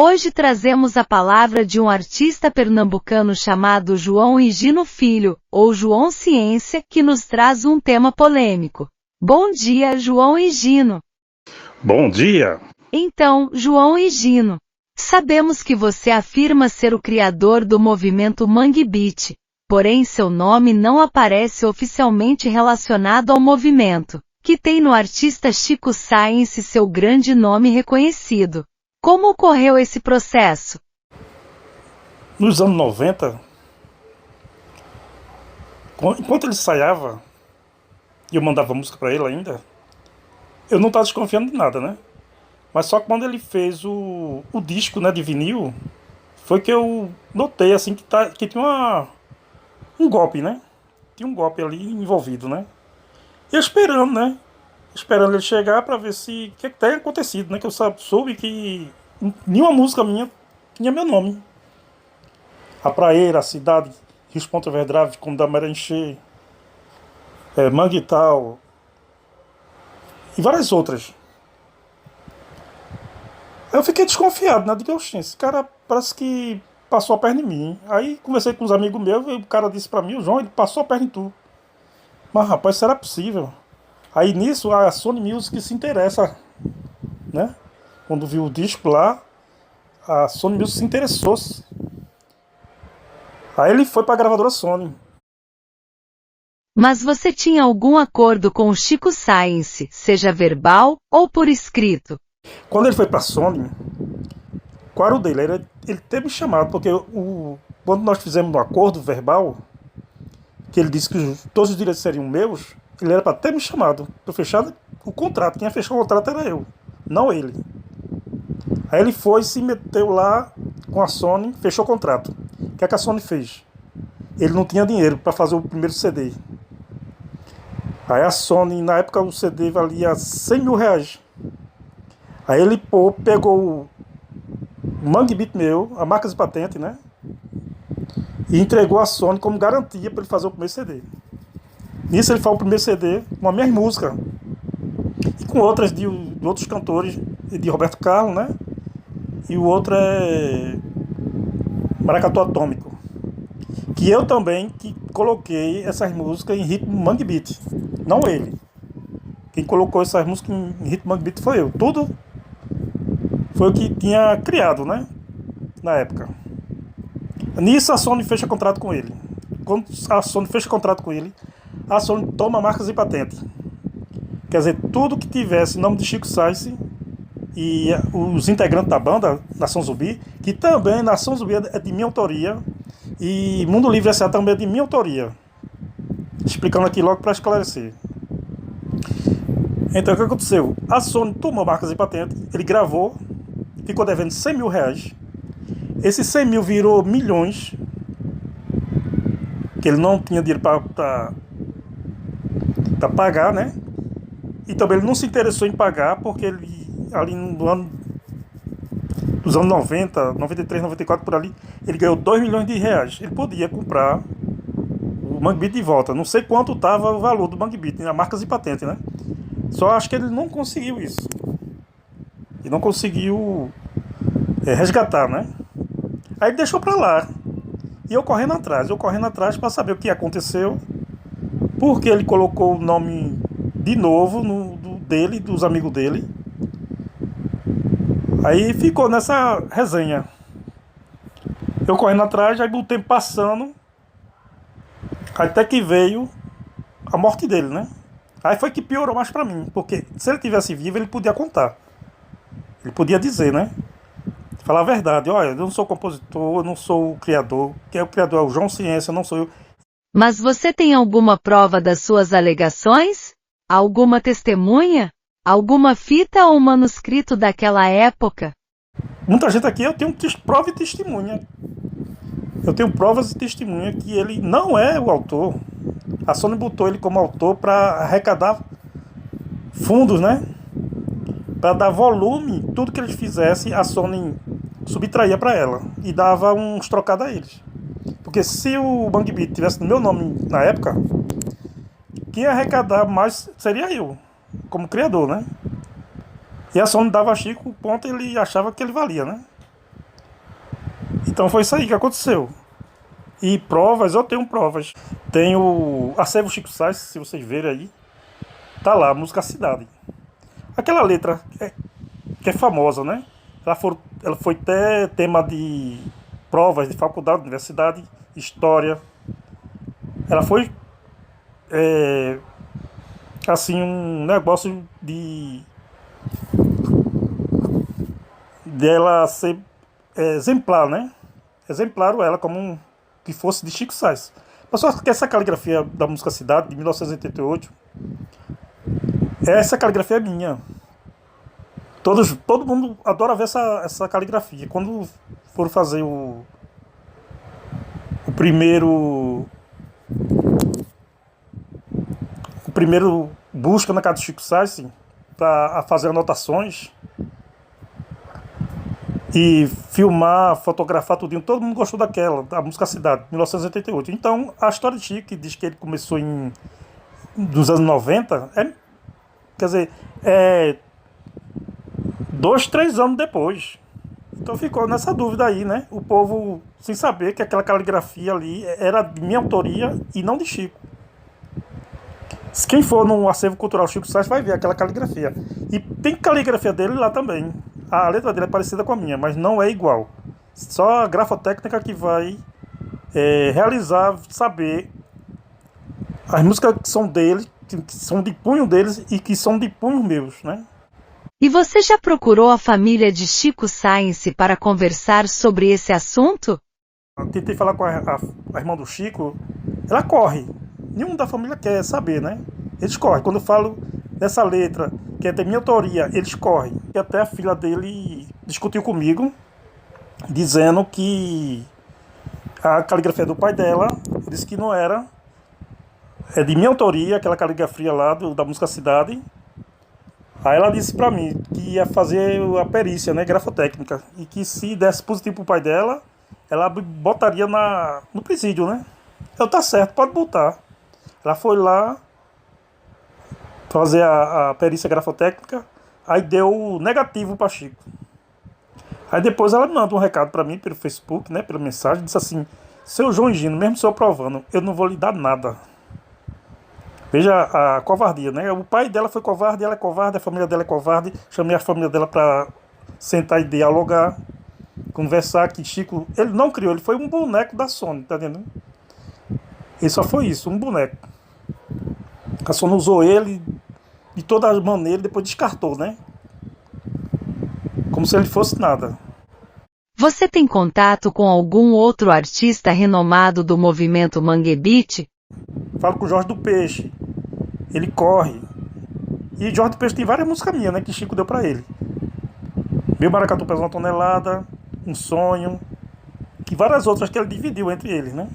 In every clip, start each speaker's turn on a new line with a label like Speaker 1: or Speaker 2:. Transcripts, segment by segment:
Speaker 1: Hoje trazemos a palavra de um artista pernambucano chamado João Higino Filho, ou João Ciência, que nos traz um tema polêmico. Bom dia, João Higino.
Speaker 2: Bom dia.
Speaker 1: Então, João Higino, sabemos que você afirma ser o criador do movimento Mangue Beat, porém seu nome não aparece oficialmente relacionado ao movimento, que tem no artista Chico Science seu grande nome reconhecido. Como ocorreu esse processo?
Speaker 2: Nos anos 90, enquanto ele ensaiava, e eu mandava música pra ele ainda, eu não estava desconfiando de nada, né? Mas só quando ele fez o disco, né, de vinil, foi que eu notei assim que tinha um golpe, né? Tinha um golpe ali envolvido, né? E eu esperando, né? Esperando ele chegar pra ver se o que tem acontecido, né? Que eu soube que nenhuma música minha tinha meu nome. A Praeira, a Cidade, Rios Ponta Verdrave, como da Merenche, Manguital e várias outras. Aí eu fiquei desconfiado, né? Digo, oxe, esse cara parece que passou a perna em mim. Aí conversei com uns amigos meus e o cara disse pra mim, o João, ele passou a perna em tu. Mas rapaz, será possível? Aí nisso a Sony Music se interessa, né? Quando viu o disco lá, a Sony Music se interessou. Aí ele foi pra gravadora Sony.
Speaker 1: Mas você tinha algum acordo com o Chico Science, seja verbal ou por escrito?
Speaker 2: Quando ele foi pra Sony, qual era o dele? Ele teve me chamado, porque quando nós fizemos um acordo verbal, que ele disse que todos os direitos seriam meus, ele era para ter me chamado, para fechar o contrato. Quem ia fechar o contrato era eu, não ele. Aí ele foi, se meteu lá com a Sony, fechou o contrato. O que é que a Sony fez? Ele não tinha dinheiro para fazer o primeiro CD. Aí a Sony, na época o CD valia 100 mil reais. Aí ele pegou o Mangue Beat meu, a marca de patente, né? E entregou a Sony como garantia para ele fazer o primeiro CD. Nisso ele faz o primeiro CD com a minha música e com outras de outros cantores, de Roberto Carlos, né? E o outro é Maracatu Atômico, que eu também que coloquei essas músicas em ritmo Mangue Beat, não ele. Quem colocou essas músicas em ritmo Mangue Beat foi eu. Tudo foi o que tinha criado, né? Na época. Nisso a Sony fecha contrato com ele. Quando a Sony fecha contrato com ele, a Sony toma marcas e patente. Quer dizer, tudo que tivesse nome de Chico Science e os integrantes da banda, Nação Zumbi, que também Nação Zumbi é de minha autoria, e Mundo Livre S.A. também é de minha autoria. Explicando aqui logo para esclarecer. Então o que aconteceu? A Sony tomou marcas e patentes, ele gravou, ficou devendo 100 mil reais. Esses 100 mil virou milhões, que ele não tinha dinheiro para pagar, né? E também ele não se interessou em pagar, porque ele, ali no ano dos anos 90, 93, 94, por ali, ele ganhou 2 milhões de reais. Ele podia comprar o Mangue Beat de volta. Não sei quanto estava o valor do Mangue Beat, né? Marcas e patente, né? Só acho que ele não conseguiu isso. Ele não conseguiu resgatar, né? Aí ele deixou pra lá. E eu correndo atrás para saber o que aconteceu. Porque ele colocou o nome de novo dele, dos amigos dele. Aí ficou nessa resenha. Eu correndo atrás, aí o tempo passando. Até que veio a morte dele, né? Aí foi que piorou mais pra mim. Porque se ele tivesse vivo, ele podia contar. Ele podia dizer, né? Falar a verdade. Olha, eu não sou compositor, eu não sou o criador. Quem é o criador é o João Ciência, não sou eu.
Speaker 1: Mas você tem alguma prova das suas alegações? Alguma testemunha? Alguma fita ou manuscrito daquela época?
Speaker 2: Muita gente aqui, eu tenho prova e testemunha. Eu tenho provas e testemunha que ele não é o autor. A Sony botou ele como autor para arrecadar fundos, né? Para dar volume, tudo que eles fizessem, a Sony subtraía para ela e dava uns trocados a eles. Porque se o Mangue Beat tivesse no meu nome na época, quem ia arrecadar mais seria eu, como criador, né? E a Sony dava a Chico o ponto ele achava que ele valia, né? Então foi isso aí que aconteceu. E provas, eu tenho provas. Tem o Acervo Chico Sainz, se vocês verem aí. Tá lá, a música Cidade. Aquela letra que é famosa, né? Ela foi até tema de provas de faculdade, universidade, história. Ela foi, assim, um negócio dela ser exemplar, né? Exemplaram ela como que fosse de Chico Sainz. Mas só que essa caligrafia da música Cidade, de 1988, essa caligrafia é minha. Todo mundo adora ver essa caligrafia. Quando for fazer o primeiro o primeiro busca na casa do Chico Sainz para fazer anotações e filmar, fotografar tudinho, todo mundo gostou da música Cidade, 1988. Então, a história de Chico, que diz que ele começou dos anos 90, quer dizer, 2, 3 anos depois. Então ficou nessa dúvida aí, né? O povo sem saber que aquela caligrafia ali era de minha autoria e não de Chico. Quem for no Acervo Cultural Chico Sainz vai ver aquela caligrafia. E tem caligrafia dele lá também. A letra dele é parecida com a minha, mas não é igual. Só a grafotécnica que vai realizar, saber as músicas que são dele, que são de punho deles e que são de punho meus, né?
Speaker 1: E você já procurou a família de Chico Sainz para conversar sobre esse assunto?
Speaker 2: Eu tentei falar com a irmã do Chico, ela corre. Nenhum da família quer saber, né? Eles correm. Quando eu falo dessa letra, que é da minha autoria, eles correm. E até a filha dele discutiu comigo, dizendo que a caligrafia do pai dela, disse que não era. É de minha autoria, aquela caligrafia lá da música Cidade. Aí ela disse pra mim que ia fazer a perícia, né, grafotécnica, e que se desse positivo pro pai dela, ela botaria no presídio, né? Eu, tá certo, pode botar. Ela foi lá fazer a perícia grafotécnica, aí deu negativo pra Chico. Aí depois ela manda um recado pra mim pelo Facebook, né, pela mensagem, disse assim: seu João Higino, mesmo se eu provando, eu não vou lhe dar nada. Veja a covardia, né? O pai dela foi covarde, ela é covarde, a família dela é covarde. Chamei a família dela para sentar e dialogar, conversar, que Chico, ele não criou, ele foi um boneco da Sony, tá entendendo? Ele só foi isso, um boneco. A Sony usou ele de todas as maneiras, depois descartou, né? Como se ele fosse nada.
Speaker 1: Você tem contato com algum outro artista renomado do movimento Mangue Beat?
Speaker 2: Falo com o Jorge do Peixe, ele corre. E Jorge do Peixe tem várias músicas minhas, né, que Chico deu pra ele. Meu Maracatu pesa uma tonelada, Um Sonho, e várias outras que ele dividiu entre eles, né.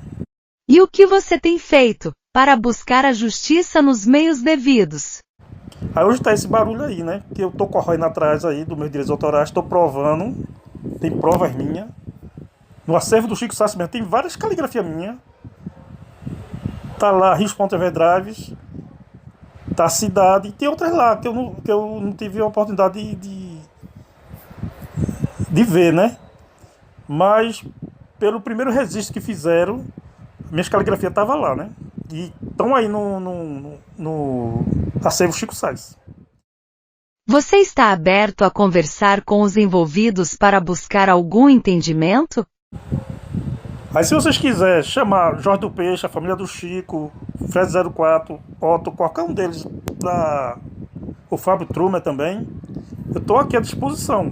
Speaker 1: E o que você tem feito para buscar a justiça nos meios devidos?
Speaker 2: Aí hoje tá esse barulho aí, né, que eu tô correndo atrás aí dos meus direitos autorais, tô provando, tem provas minhas. No acervo do Chico Sainz mesmo, tem várias caligrafias minhas. Tá lá Rios.Everdrives, tá a Cidade, e tem outras lá que eu não tive a oportunidade de ver, né? Mas pelo primeiro registro que fizeram, minhas caligrafias estavam lá, né? E estão aí no acervo Chico Sainz.
Speaker 1: Você está aberto a conversar com os envolvidos para buscar algum entendimento?
Speaker 2: Aí se vocês quiserem chamar Jorge do Peixe, a família do Chico, Fred 04, Otto, qualquer um deles, o Fábio Trumer também, eu estou aqui à disposição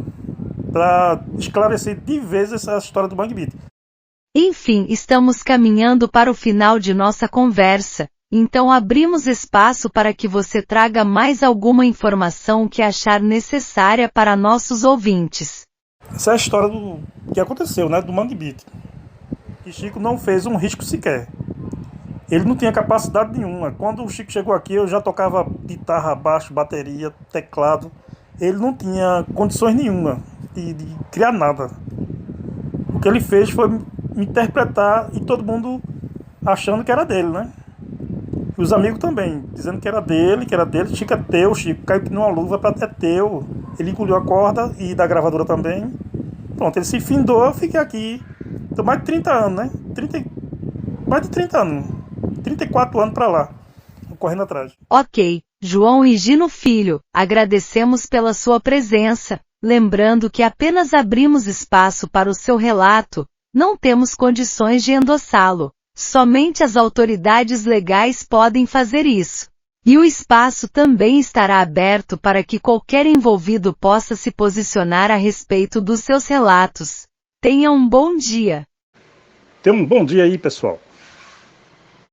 Speaker 2: para esclarecer de vez essa história do Mangue Beat.
Speaker 1: Enfim, estamos caminhando para o final de nossa conversa, então abrimos espaço para que você traga mais alguma informação que achar necessária para nossos ouvintes.
Speaker 2: Essa é a história do que aconteceu, né, do Mangue Beat. Que Chico não fez um risco sequer. Ele não tinha capacidade nenhuma. Quando o Chico chegou aqui, eu já tocava guitarra, baixo, bateria, teclado. Ele não tinha condições nenhuma de criar nada. O que ele fez foi me interpretar e todo mundo achando que era dele, né? E os amigos também, dizendo que era dele, Chico é teu, Chico, caiu numa luva, é teu. Ele engoliu a corda e da gravadora também. Pronto, ele se findou, eu fiquei aqui Então, mais de 30 anos, né? Mais de 30 anos. 34 anos pra lá. Correndo atrás.
Speaker 1: Ok, João Higino Filho, agradecemos pela sua presença, lembrando que apenas abrimos espaço para o seu relato, não temos condições de endossá-lo. Somente as autoridades legais podem fazer isso. E o espaço também estará aberto para que qualquer envolvido possa se posicionar a respeito dos seus relatos. Tenha um bom dia.
Speaker 2: Tenha um bom dia aí, pessoal.